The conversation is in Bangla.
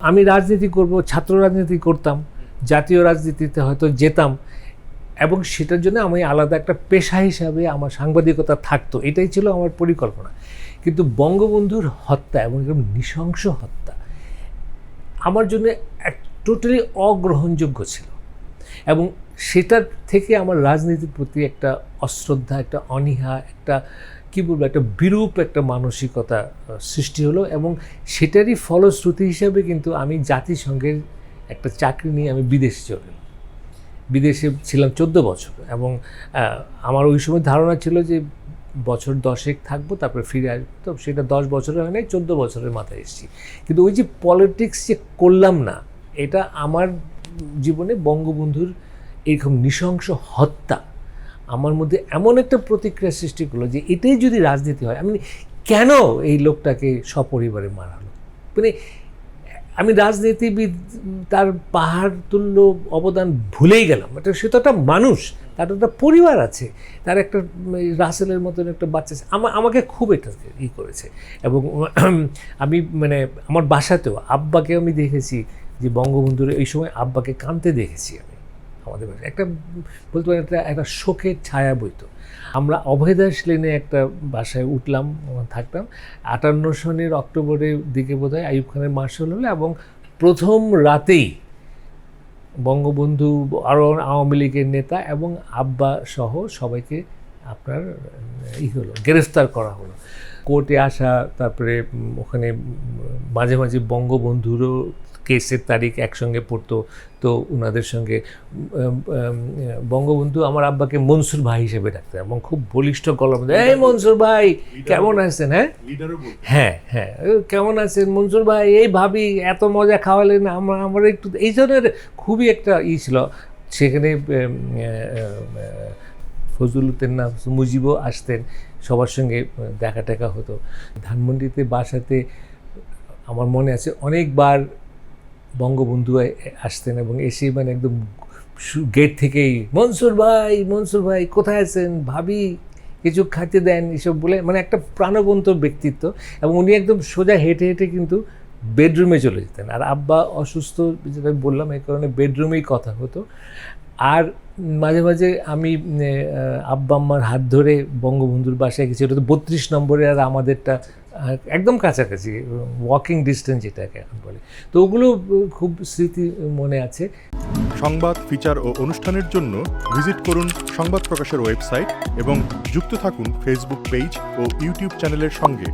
আমি রাজনীতি করব, ছাত্র রাজনীতি করতাম, জাতীয় রাজনীতিতে হয়তো যেতাম, এবং সেটার জন্য আমি আলাদা একটা পেশা হিসাবে আমার সাংবাদিকতা থাকতো, এটাই ছিল আমার পরিকল্পনা। কিন্তু বঙ্গবন্ধুর হত্যা এবং এরকম নৃশংস হত্যা আমার জন্য টোটালি অগ্রহণযোগ্য ছিল, এবং সেটার থেকে আমার রাজনীতির প্রতি একটা অশ্রদ্ধা, একটা অনীহা, একটা কী বলবো, একটা বিরূপ একটা মানসিকতা সৃষ্টি হলো। এবং সেটারই ফলশ্রুতি হিসাবে কিন্তু আমি জাতিসংঘের একটা চাকরি নিয়ে আমি বিদেশে চলে গেলাম। বিদেশে ছিলাম 14 বছর, এবং আমার ওই সময় ধারণা ছিল যে বছর 10 থাকবো, তারপরে ফিরে আসবো। তো সেটা 10 বছরের হয় নাই, 14 বছরের মাথায় এসেছি। কিন্তু ওই যে পলিটিক্স যে করলাম না, এটা আমার জীবনে বঙ্গবন্ধুর এরকম নৃশংস হত্যা আমার মধ্যে এমন একটা প্রতিক্রিয়া সৃষ্টি করলো যে এটাই যদি রাজনীতি হয়, আমি কেন এই লোকটাকে সপরিবারে মারা হলো। মানে আমি রাজনীতিবিদ তার পাহাড় তুল্য অবদান ভুলেই গেলাম। সে তো একটা মানুষ, তার একটা পরিবার আছে, তার একটা রাসেলের মতন একটা বাচ্চা আছে। আমাকে খুব এটা করেছে। এবং আমি মানে আমার বাসাতেও আব্বাকে আমি দেখেছি যে বঙ্গবন্ধুর এই সময় আব্বাকে কাঁদতে দেখেছি আমি। আমাদের বাসায় একটা বলতে পারেন একটা শোকের ছায়া বইতো। আমরা অভয়দাস লেনে একটা বাসায় উঠলাম, থাকতাম। 58 সনের অক্টোবরের দিকে বোধহয় আইয়ুব খানের মার্শাল হলো, এবং প্রথম রাতেই বঙ্গবন্ধু, আরও আওয়ামী লীগের নেতা এবং আব্বা সহ সবাইকে আপনার হলো, গ্রেফতার করা হলো। কোর্টে আসা, তারপরে ওখানে মাঝে মাঝে বঙ্গবন্ধুরও কেসের তারিখ একসঙ্গে পড়তো। তো ওনাদের সঙ্গে বঙ্গবন্ধু আমার আব্বাকে মনসুর ভাই হিসেবে ডাকতেন, এবং খুব বলিষ্ঠ গলার মধ্যে, এই মনসুর ভাই কেমন আছেন? হ্যাঁ হ্যাঁ, কেমন আছেন মনসুর ভাই, এই ভাবি এত মজা খাওয়ালেন, আমার একটু এই ধরনের খুবই একটা ছিল। সেখানে ফজলুদ্দিন না মুজিবও আসতেন, সবার সঙ্গে দেখা টেকা হতো। ধানমন্ডিতে বাসাতে আমার মনে আছে অনেকবার বঙ্গবন্ধু আসতেন, এবং এসে মানে একদম গেট থেকেই মনসুর ভাই কোথায় আছেন, ভাবি কিছু খাইতে দেন, এসব বলে, মানে একটা প্রাণবন্ত ব্যক্তিত্ব। এবং উনি একদম সোজা হেঁটে হেঁটে কিন্তু বেডরুমে চলে যেতেন। আর আব্বা অসুস্থ, যেটা বললাম, এই কারণে বেডরুমেই কথা হতো। আর মাঝে মাঝে আমি আব্বা আম্মার হাত ধরে বঙ্গবন্ধুর বাসায় গেছি। ওটা তো 32 নম্বরে, আর আমাদেরটা একদম কাছাকাছি, ওয়াকিং ডিস্টেন্স যেটাকে এখন বলে। তো ওগুলো খুব স্মৃতি মনে আছে। সংবাদ, ফিচার ও অনুষ্ঠানের জন্য ভিজিট করুন সংবাদ প্রকাশের ওয়েবসাইট এবং যুক্ত থাকুন ফেসবুক পেজ ও ইউটিউব চ্যানেলের সঙ্গে।